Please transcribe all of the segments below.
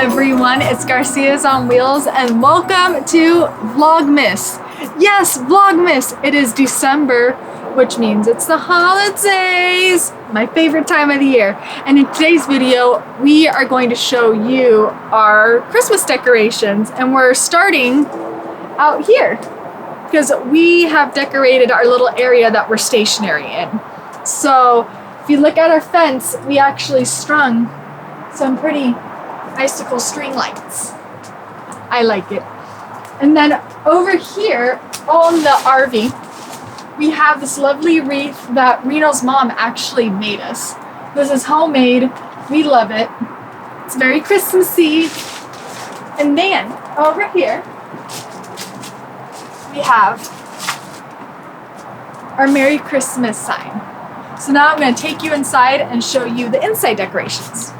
everyone, it's Garcia's on Wheels and welcome to Vlogmas. Yes, Vlogmas! It is December, which means it's the holidays, my favorite time of the year. And in today's video, we are going to show you our Christmas decorations, and we're starting out here because we have decorated our little area that we're stationary in. So if you look at our fence, we actually strung some pretty icicle string lights. I like it. And then over here on the RV, we have this lovely wreath that Reno's mom actually made us. This is homemade. We love it. It's very Christmassy. And then over here, we have our Merry Christmas sign. So now I'm going to take you inside and show you the inside decorations.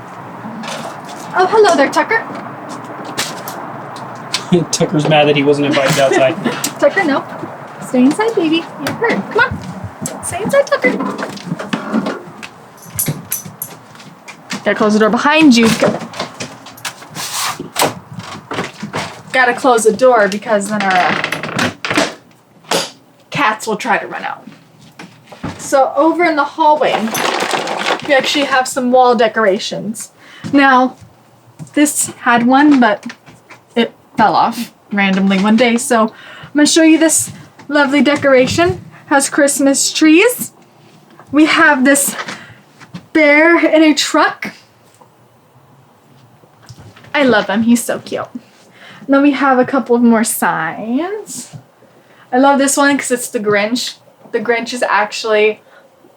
Oh, hello there, Tucker. Tucker's mad that he wasn't invited outside. Tucker, no. Stay inside, baby. You're hurt. Come on. Stay inside, Tucker. Gotta close the door behind you. Gotta close the door because then our cats will try to run out. So over in the hallway, we actually have some wall decorations. Now, this had one, but it fell off randomly one day. So I'm going to show you this lovely decoration. Has Christmas trees. We have this bear in a truck. I love him. He's so cute. And then we have a couple of more signs. I love this one because it's the Grinch. The Grinch is actually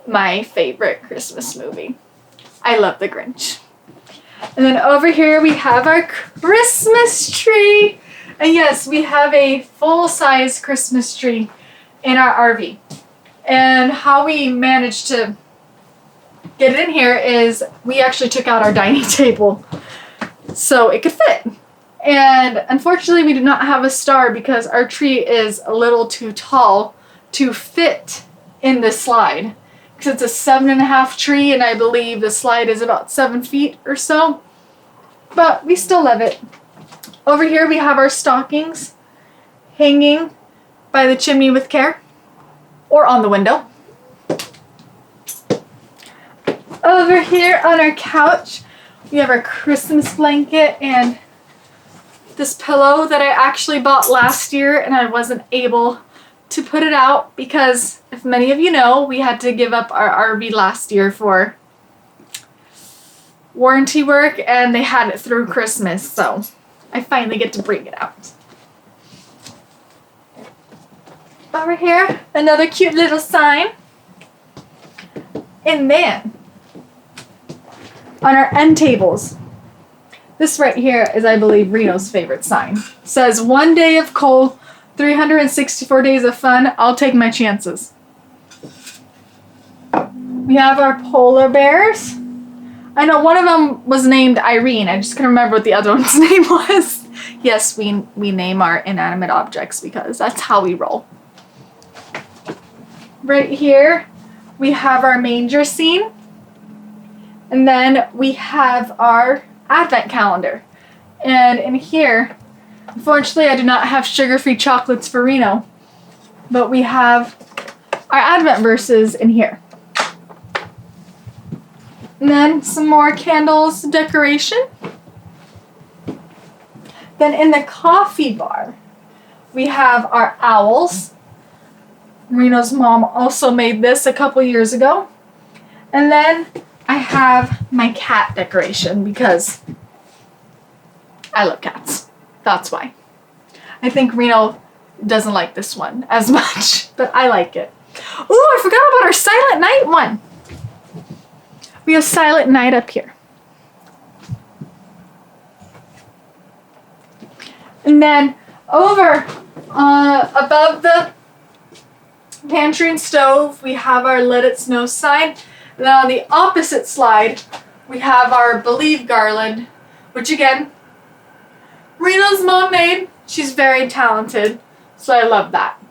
my favorite Christmas movie. I love the Grinch. And then over here we have our Christmas tree. And yes, we have a full-size Christmas tree in our RV. And how we managed to get it in here is we actually took out our dining table so it could fit. And unfortunately we do not have a star because our tree is a little too tall to fit in this slide. Because it's a 7.5 tree, and I believe the slide is about 7 feet or so. But we still love it. Over here we have our stockings hanging by the chimney with care, or on the window. Over here on our couch, we have our Christmas blanket and this pillow that I actually bought last year, and I wasn't able to put it out because, if many of you know, we had to give up our RV last year for warranty work, and they had it through Christmas, so I finally get to bring it out. Over here, another cute little sign. And then, on our end tables, this right here is, I believe, Reno's favorite sign. It says, 1 day of coal, 364 days of fun, I'll take my chances. We have our polar bears. I know one of them was named Irene. I just couldn't remember what the other one's name was. Yes, we name our inanimate objects because that's how we roll. Right here, we have our manger scene. And then we have our advent calendar. And in here, unfortunately, I do not have sugar-free chocolates for Reno, but we have our Advent verses in here. And then some more candles decoration. Then in the coffee bar, we have our owls. Reno's mom also made this a couple years ago. And then I have my cat decoration because I love cats. That's why. I think Reno doesn't like this one as much, but I like it. Oh, I forgot about our Silent Night one. We have Silent Night up here. And then over above the pantry and stove, we have our Let It Snow sign. And then on the opposite slide, we have our Believe garland, which again, Reno's mom made. She's very talented, so I love that.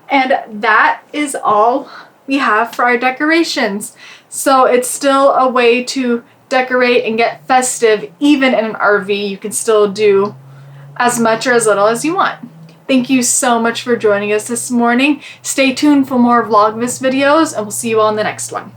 And that is all we have for our decorations. So it's still a way to decorate and get festive even in an RV. You can still do as much or as little as you want. Thank you so much for joining us this morning. Stay tuned for more Vlogmas videos, and we'll see you all in the next one.